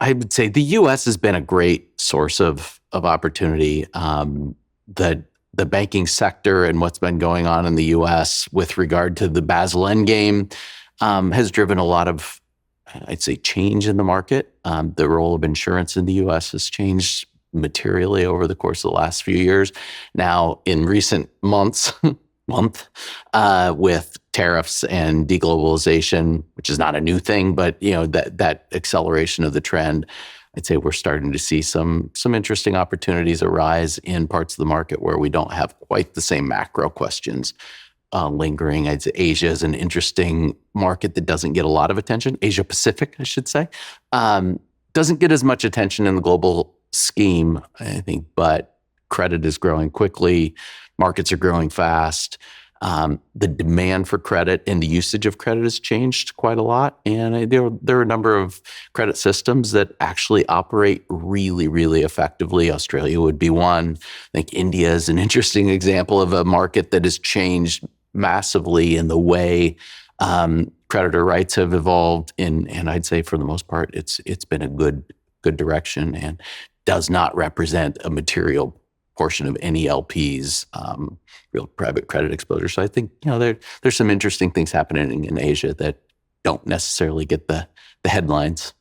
I would say the U.S. has been a great source of opportunity. The banking sector and what's been going on in the U.S. with regard to the Basel Endgame has driven a lot of, I'd say, change in the market. The role of insurance in the U.S. has changed materially over the course of the last few years. Now, in recent months, with tariffs and deglobalization, which is not a new thing, but that acceleration of the trend, I'd say we're starting to see some interesting opportunities arise in parts of the market where we don't have quite the same macro questions lingering. I'd say Asia is an interesting market that doesn't get a lot of attention. Asia Pacific, I should say, doesn't get as much attention in the global scheme, I think, but credit is growing quickly. Markets are growing fast. The demand for credit and the usage of credit has changed quite a lot. And there are a number of credit systems that actually operate really, really effectively. Australia would be one. I think India is an interesting example of a market that has changed massively in the way creditor rights have evolved. And I'd say for the most part, it's been a good direction and does not represent a material portion of any LP's real private credit exposure. So I think there's some interesting things happening in Asia that don't necessarily get the headlines.